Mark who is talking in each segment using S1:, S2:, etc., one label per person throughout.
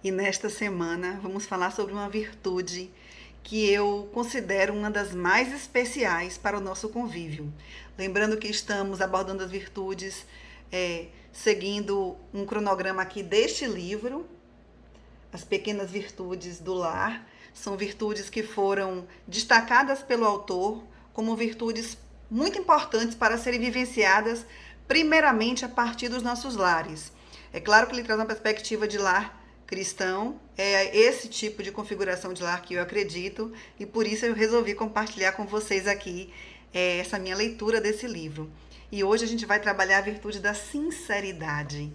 S1: E nesta semana vamos falar sobre uma virtude que eu considero uma das mais especiais para o nosso convívio. Lembrando que estamos abordando as virtudes seguindo um cronograma aqui deste livro, As Pequenas Virtudes do Lar. São virtudes que foram destacadas pelo autor como virtudes muito importantes para serem vivenciadas primeiramente a partir dos nossos lares. É claro que ele traz uma perspectiva de lar cristão, é esse tipo de configuração de lar que eu acredito, e por isso eu resolvi compartilhar com vocês aqui essa minha leitura desse livro. E hoje a gente vai trabalhar a virtude da sinceridade.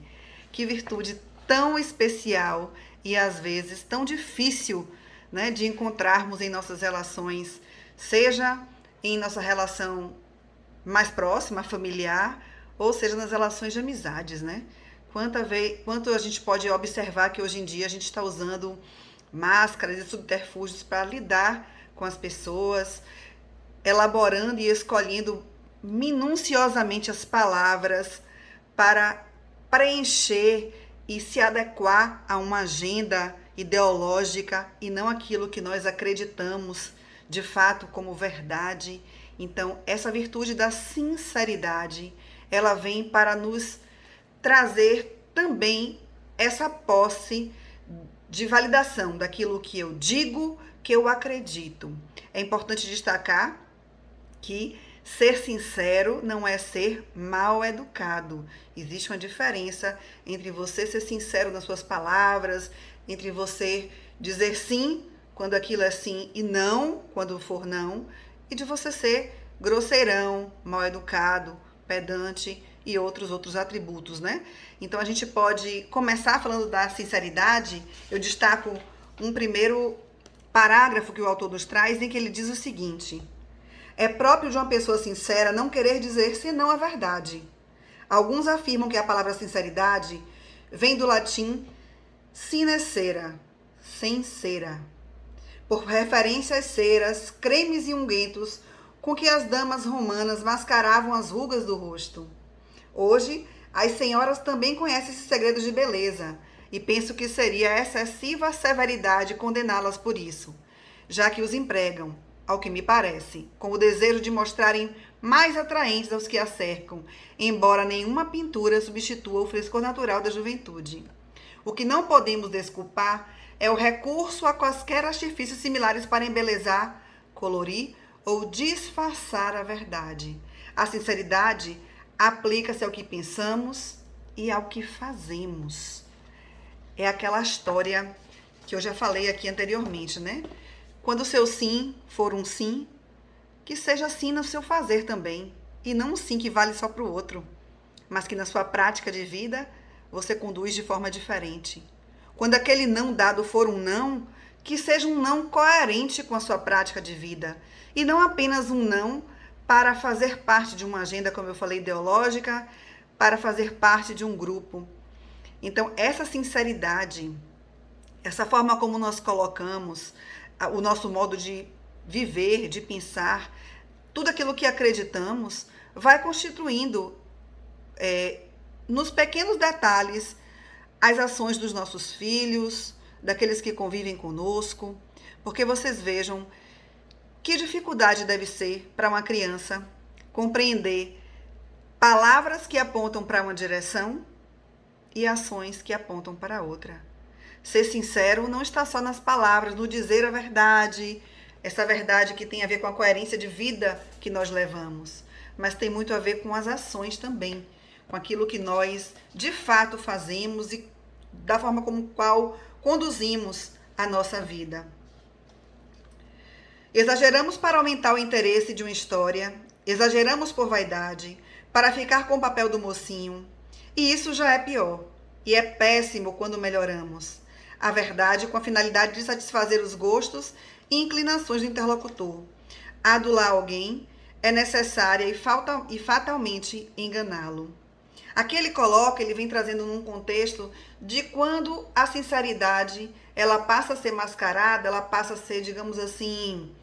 S1: Que virtude tão especial e às vezes tão difícil, né, de encontrarmos em nossas relações, seja em nossa relação mais próxima, familiar, ou seja nas relações de amizades, né? Quanto a gente pode observar que hoje em dia a gente está usando máscaras e subterfúgios para lidar com as pessoas, elaborando e escolhendo minuciosamente as palavras para preencher e se adequar a uma agenda ideológica e não aquilo que nós acreditamos de fato como verdade. Então, essa virtude da sinceridade, ela vem para nos trazer também essa posse de validação daquilo que eu digo, que eu acredito. É importante destacar que ser sincero não é ser mal educado. Existe uma diferença entre você ser sincero nas suas palavras, entre você dizer sim quando aquilo é sim e não quando for não, e de você ser grosseirão, mal educado, pedante e outros atributos, né? Então a gente pode começar falando da sinceridade. Eu destaco um primeiro parágrafo que o autor nos traz, em que ele diz o seguinte: é próprio de uma pessoa sincera não querer dizer senão a verdade. Alguns afirmam que a palavra sinceridade vem do latim sincera, sem cera, por referência às ceras, cremes e ungüentos com que as damas romanas mascaravam as rugas do rosto. Hoje, as senhoras também conhecem esses segredos de beleza, e penso que seria excessiva severidade condená-las por isso, já que os empregam, ao que me parece, com o desejo de mostrarem mais atraentes aos que a cercam, embora nenhuma pintura substitua o frescor natural da juventude. O que não podemos desculpar é o recurso a quaisquer artifícios similares para embelezar, colorir ou disfarçar a verdade. A sinceridade aplica-se ao que pensamos e ao que fazemos. É aquela história que eu já falei aqui anteriormente, né? Quando o seu sim for um sim, que seja sim no seu fazer também, e não um sim que vale só para o outro, mas que na sua prática de vida você conduz de forma diferente. Quando aquele não dado for um não, que seja um não coerente com a sua prática de vida, e não apenas um não para fazer parte de uma agenda, como eu falei, ideológica, para fazer parte de um grupo. Então, essa sinceridade, essa forma como nós colocamos o nosso modo de viver, de pensar, tudo aquilo que acreditamos, vai constituindo, nos pequenos detalhes, as ações dos nossos filhos, daqueles que convivem conosco, porque vocês vejam que dificuldade deve ser para uma criança compreender palavras que apontam para uma direção e ações que apontam para outra. Ser sincero não está só nas palavras, no dizer a verdade, essa verdade que tem a ver com a coerência de vida que nós levamos, mas tem muito a ver com as ações também, com aquilo que nós de fato fazemos e da forma como qual conduzimos a nossa vida. Exageramos para aumentar o interesse de uma história, exageramos por vaidade, para ficar com o papel do mocinho, e isso já é pior, e é péssimo quando melhoramos a verdade com a finalidade de satisfazer os gostos e inclinações do interlocutor. Adular alguém é necessária e fatalmente enganá-lo. Aqui ele vem trazendo num contexto de quando a sinceridade, ela passa a ser mascarada, ela passa a ser, digamos assim,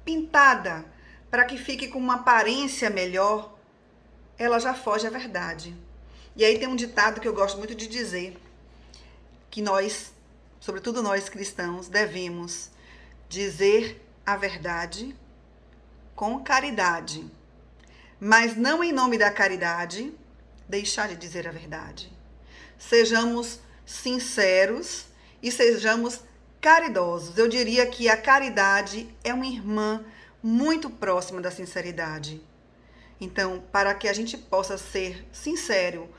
S1: pintada para que fique com uma aparência melhor, ela já foge à verdade. E aí tem um ditado que eu gosto muito de dizer, que nós, sobretudo nós cristãos, devemos dizer a verdade com caridade, mas não em nome da caridade deixar de dizer a verdade. Sejamos sinceros e sejamos caridosos. Eu diria que a caridade é uma irmã muito próxima da sinceridade. Então, para que a gente possa ser sincero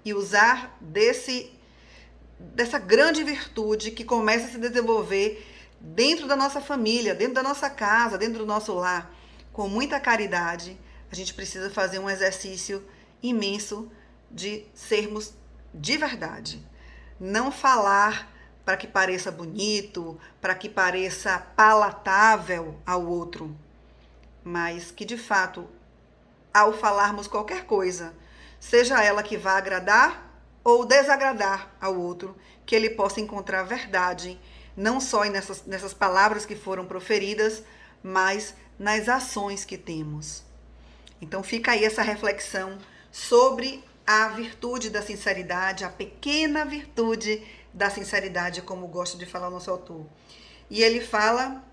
S1: e usar dessa grande virtude que começa a se desenvolver dentro da nossa família, dentro da nossa casa, dentro do nosso lar, com muita caridade, a gente precisa fazer um exercício imenso de sermos de verdade. Não falar para que pareça bonito, para que pareça palatável ao outro, mas que de fato, ao falarmos qualquer coisa, seja ela que vá agradar ou desagradar ao outro, que ele possa encontrar verdade, não só nessas palavras que foram proferidas, mas nas ações que temos. Então fica aí essa reflexão sobre a virtude da sinceridade, a pequena virtude da sinceridade, como gosta de falar o nosso autor. E ele fala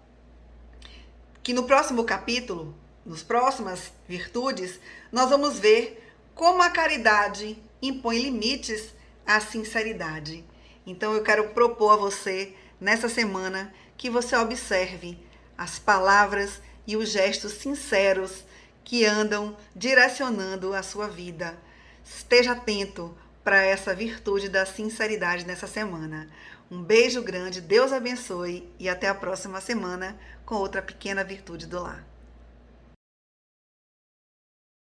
S1: que no próximo capítulo, nas próximas virtudes, nós vamos ver como a caridade impõe limites à sinceridade. Então eu quero propor a você, nessa semana, que você observe as palavras e os gestos sinceros que andam direcionando a sua vida. Esteja atento para essa virtude da sinceridade nessa semana. Um beijo grande, Deus abençoe e até a próxima semana com outra pequena virtude do lar.